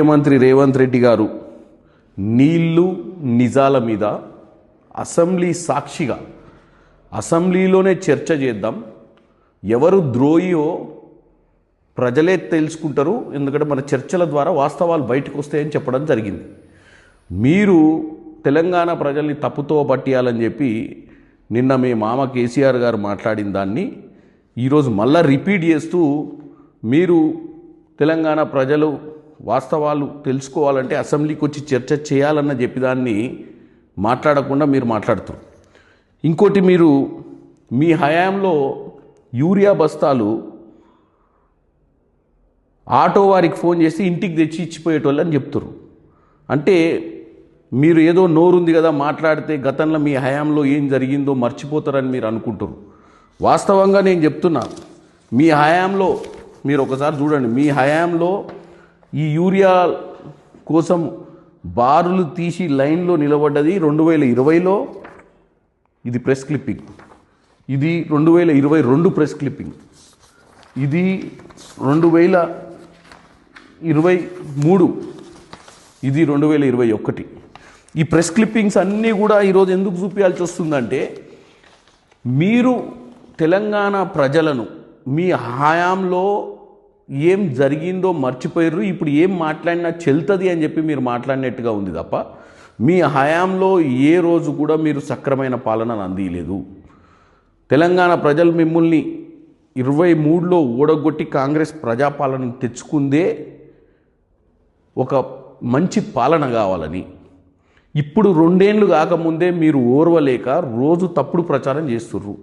ముఖ్యమంత్రి రేవంత్ రెడ్డి గారు నీళ్లు నిజాల మీద అసెంబ్లీ సాక్షిగా అసెంబ్లీలోనే చర్చ చేద్దాం, ఎవరు ద్రోహియో ప్రజలే తెలుసుకుంటారు, ఎందుకంటే మన చర్చల ద్వారా వాస్తవాలు బయటకు వస్తాయని చెప్పడం జరిగింది. మీరు తెలంగాణ ప్రజల్ని తప్పుతో పట్టియాలని చెప్పి నిన్న మీ మామ కేసీఆర్ గారు మాట్లాడిన దాన్ని ఈరోజు మళ్ళా రిపీట్ చేస్తూ మీరు తెలంగాణ ప్రజలు వాస్తవాలు తెలుసుకోవాలంటే అసెంబ్లీకి వచ్చి చర్చ చేయాలన్న చెప్పేదాన్ని మాట్లాడకుండా మీరు మాట్లాడుతారు. ఇంకోటి, మీరు మీ హయాంలో యూరియా బస్తాలు ఆటో వారికి ఫోన్ చేసి ఇంటికి తెచ్చి ఇచ్చిపోయేటోళ్ళు అని చెప్తారు. అంటే మీరు ఏదో నోరుంది కదా మాట్లాడితే గతంలో మీ హయాంలో ఏం జరిగిందో మర్చిపోతారని మీరు అనుకుంటారు. వాస్తవంగా నేను చెప్తున్నా, మీ హయాంలో మీరు ఒకసారి చూడండి, మీ హయాంలో ఈ యూరియా కోసం బారులు తీసి లైన్లో నిలబడ్డది 2020లో. ఇది ప్రెస్ క్లిప్పింగ్, ఇది 2022 ప్రెస్ క్లిప్పింగ్, ఇది 2023, ఇది 2021. ఈ ప్రెస్ క్లిప్పింగ్స్ అన్నీ కూడా ఈరోజు ఎందుకు చూపించాల్సి వస్తుందంటే, మీరు తెలంగాణ ప్రజలను మీ హయాంలో ఏం జరిగిందో మర్చిపోయారు, ఇప్పుడు ఏం మాట్లాడినా చెల్తుంది అని చెప్పి మీరు మాట్లాడినట్టుగా ఉంది తప్ప మీ హయాంలో ఏ రోజు కూడా మీరు సక్రమైన పాలనను అందియలేదు. తెలంగాణ ప్రజలు మిమ్మల్ని 23లో ఓడగొట్టి కాంగ్రెస్ ప్రజాపాలన తెచ్చుకుందే ఒక మంచి పాలన కావాలని. ఇప్పుడు 2 ఏళ్ళు కాకముందే మీరు ఓర్వలేక రోజు తప్పుడు ప్రచారం చేస్తుర్రు.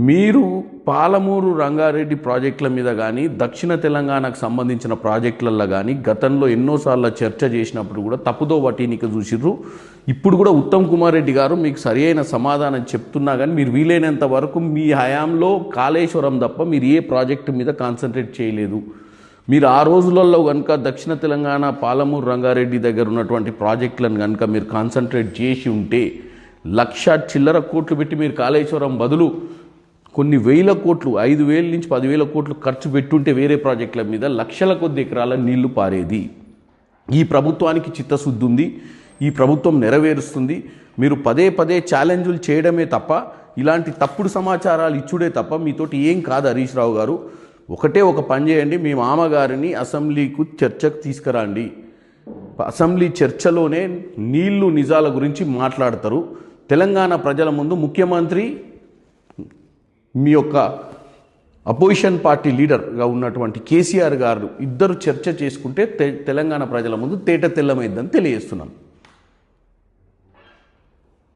మీరు పాలమూరు రంగారెడ్డి ప్రాజెక్టుల మీద కానీ దక్షిణ తెలంగాణకు సంబంధించిన ప్రాజెక్టులలో కానీ గతంలో ఎన్నోసార్లు చర్చ చేసినప్పుడు కూడా తప్పుదో పట్టినిక చూసిర్రు. ఇప్పుడు కూడా ఉత్తమ్ కుమార్ రెడ్డి గారు మీకు సరి అయిన సమాధానం చెప్తున్నా కానీ మీరు వీలైనంత వరకు మీ హయాంలో కాళేశ్వరం తప్ప మీరు ఏ ప్రాజెక్టు మీద కాన్సన్ట్రేట్ చేయలేదు. మీరు ఆ రోజులలో కనుక దక్షిణ తెలంగాణ పాలమూరు రంగారెడ్డి దగ్గర ఉన్నటువంటి ప్రాజెక్టులను కనుక మీరు కాన్సన్ట్రేట్ చేసి ఉంటే 1,00,000 చిల్లర కోట్లు పెట్టి మీరు కాళేశ్వరం బదులు కొన్ని వేల కోట్లు, 5,000 నుంచి 10,000 కోట్లు ఖర్చు పెట్టుంటే వేరే ప్రాజెక్టుల మీద లక్షల కొద్ది ఎకరాల నీళ్లు పారేది. ఈ ప్రభుత్వానికి చిత్తశుద్ధి ఉంది, ఈ ప్రభుత్వం నెరవేరుస్తుంది. మీరు పదే పదే ఛాలెంజులు చేయడమే తప్ప ఇలాంటి తప్పుడు సమాచారాలు ఇచ్చుడే తప్ప మీతోటి ఏం కాదు. హరీష్ రావు గారు ఒక పని చేయండి, మీ మామగారిని అసెంబ్లీకు చర్చకు తీసుకురండి. అసెంబ్లీ చర్చలోనే నీళ్లు నిజాల గురించి మాట్లాడతారు. తెలంగాణ ప్రజల ముందు ముఖ్యమంత్రి మీ యొక్క అపోజిషన్ పార్టీ లీడర్గా ఉన్నటువంటి కేసీఆర్ గారు ఇద్దరు చర్చ చేసుకుంటే తెలంగాణ ప్రజల ముందు తేట తెల్లమైందని తెలియజేస్తున్నాను.